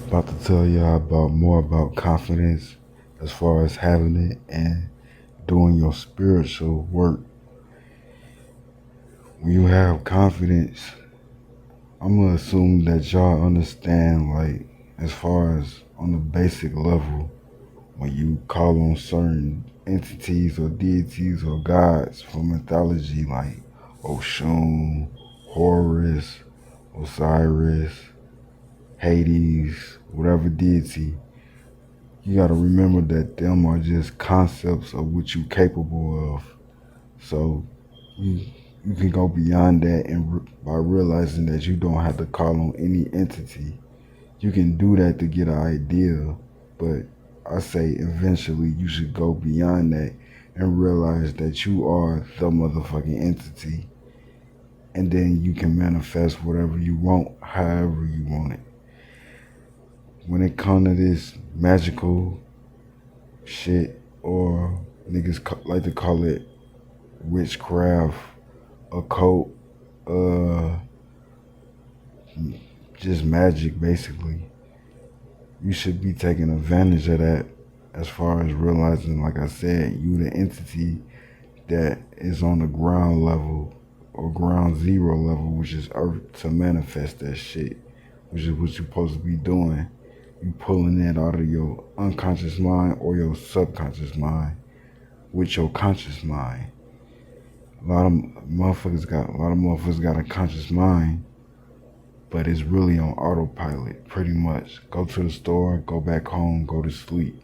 About to tell y'all about more about confidence as far as having it and doing your spiritual work. When you have confidence, I'm gonna assume that y'all understand, like, as far as on the basic level, when you call on certain entities or deities or gods from mythology like Oshun, Horus, Osiris, Hades, whatever deity, you gotta remember that them are just concepts of what you're capable of. So you you can go beyond that by realizing that you don't have to call on any entity. You can do that to get an idea, but I say eventually you should go beyond that and realize that you are the motherfucking entity, and then you can manifest whatever you want, however you want it. When it comes to this magical shit, or niggas like to call it witchcraft, occult, uh, just magic basically. You should be taking advantage of that as far as realizing, like I said, you the entity that is on the ground level or ground zero level, which is Earth, to manifest that shit, which is what you're supposed to be doing. You pulling it out of your unconscious mind or your subconscious mind with your conscious mind. A lot of motherfuckers got a conscious mind, but it's really on autopilot, pretty much. Go to the store, go back home, go to sleep.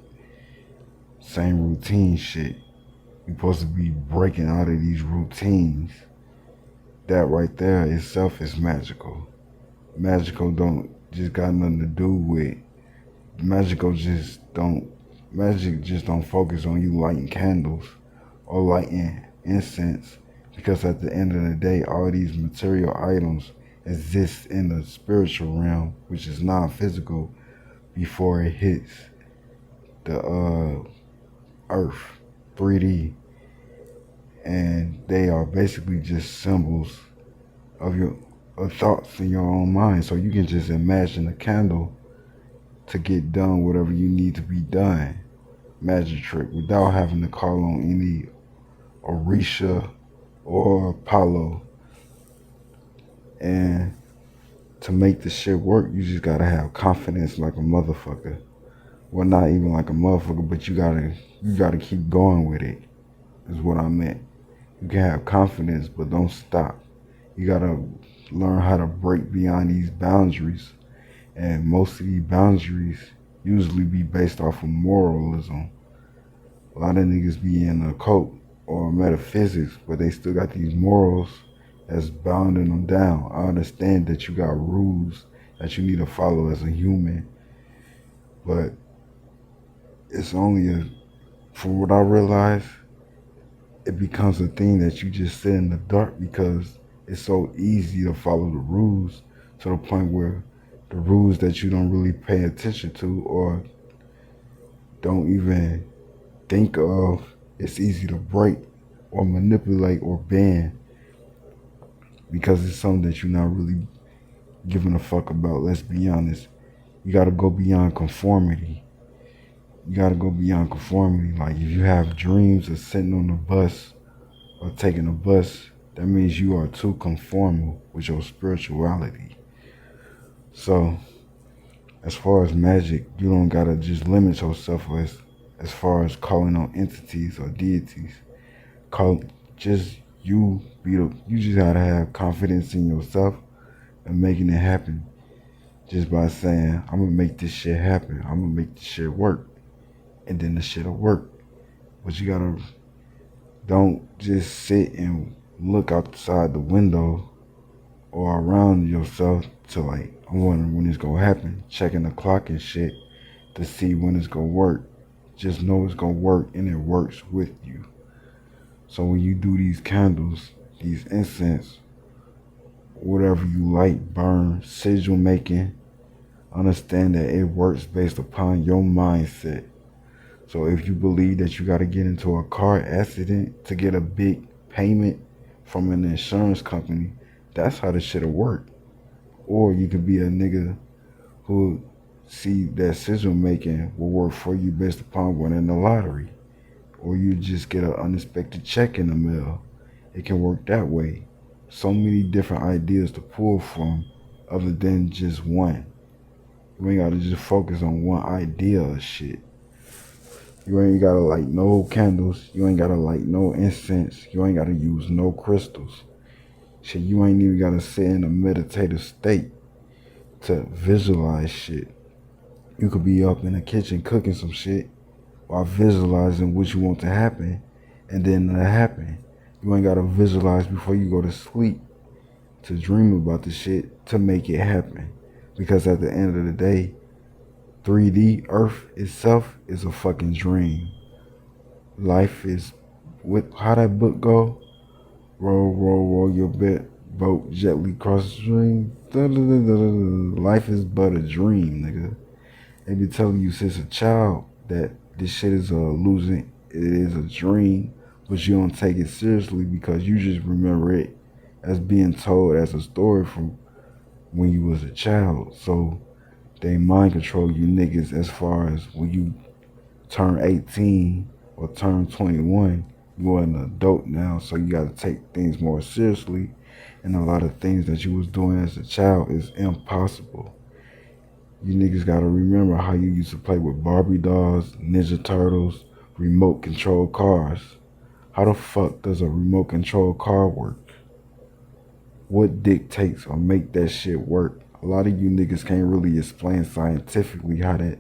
Same routine shit. You're supposed to be breaking out of these routines. That right there itself is magical. Magical don't just got nothing to do with magical just don't magic just don't focus on you lighting candles or lighting incense, because at the end of the day all these material items exist in the spiritual realm, which is non-physical, before it hits the earth 3D, and they are basically just symbols of your of thoughts in your own mind. So you can just imagine a candle to get done whatever you need to be done, magic trick, without having to call on any Orisha or Apollo. And to make the shit work, you just gotta have confidence like a motherfucker. Well, not even like a motherfucker, but you gotta keep going with it, is what I meant. You can have confidence, but don't stop. You gotta learn how to break beyond these boundaries, and most of these boundaries usually be based off of moralism. A lot of niggas be in a cult or metaphysics, but they still got these morals that's bounding them down. I understand that you got rules that you need to follow as a human, but it's only from what I realize, it becomes a thing that you just sit in the dark because it's so easy to follow the rules, to the point where the rules that you don't really pay attention to or don't even think of, it's easy to break or manipulate or ban, because it's something that you're not really giving a fuck about. Let's be honest. You gotta go beyond conformity. You gotta go beyond conformity. Like, if you have dreams of sitting on the bus or taking a bus, that means you are too conformal with your spirituality. So, as far as magic, you don't gotta just limit yourself as far as calling on entities or deities. Call just you just gotta have confidence in yourself and making it happen, just by saying, I'm gonna make this shit happen. I'm gonna make this shit work. And then the shit'll work. But you gotta don't just sit and look outside the window or around yourself to, like, I'm wondering when it's gonna happen, checking the clock and shit to see when it's gonna work. Just know it's gonna work, and it works with you. So when you do these candles, these incense, whatever you light, burn, sigil making, understand that it works based upon your mindset. So if you believe that you got to get into a car accident to get a big payment from an insurance company, that's how the shit'll work. Or you could be a nigga who see that decision making will work for you based upon winning the lottery, or you just get an unexpected check in the mail. It can work that way. So many different ideas to pull from other than just one. You ain't gotta just focus on one idea of shit. You ain't gotta light no candles. You ain't gotta light no incense. You ain't gotta use no crystals. Shit, you ain't even gotta sit in a meditative state to visualize shit. You could be up in the kitchen cooking some shit while visualizing what you want to happen, and then it'll happen. You ain't gotta visualize before you go to sleep to dream about the shit to make it happen. Because at the end of the day, 3D Earth itself is a fucking dream. Life is, with how that book go? Roll, roll, roll your boat gently across the stream. Life is but a dream, nigga. They be telling you since a child that this shit is a illusion, it is a dream, but you don't take it seriously because you just remember it as being told as a story from when you was a child. So they mind control you niggas as far as when you turn 18 or turn 21, you're an adult now, so you gotta take things more seriously, and a lot of things that you was doing as a child is impossible. You niggas gotta remember how you used to play with Barbie dolls, Ninja Turtles, remote control cars. How the fuck does a remote control car work? What dictates or make that shit work? A lot of you niggas can't really explain scientifically how that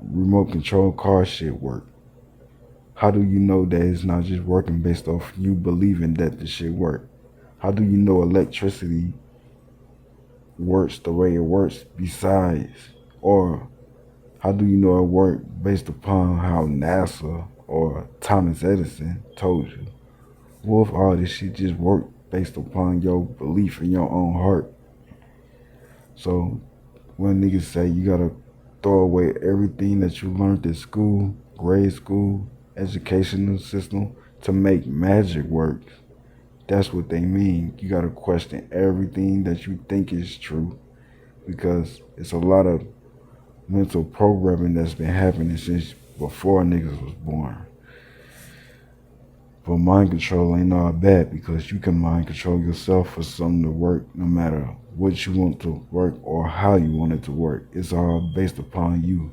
remote control car shit work. How do you know that it's not just working based off you believing that the shit work? How do you know electricity works the way it works besides? Or how do you know it works based upon how NASA or Thomas Edison told you? What if all this shit just worked based upon your belief in your own heart? So when niggas say you gotta throw away everything that you learned at school, grade school, educational system to make magic work, that's what they mean. You gotta question everything that you think is true, because it's a lot of mental programming that's been happening since before niggas was born. But mind control ain't all bad, because you can mind control yourself for something to work no matter what you want to work or how you want it to work. It's all based upon you.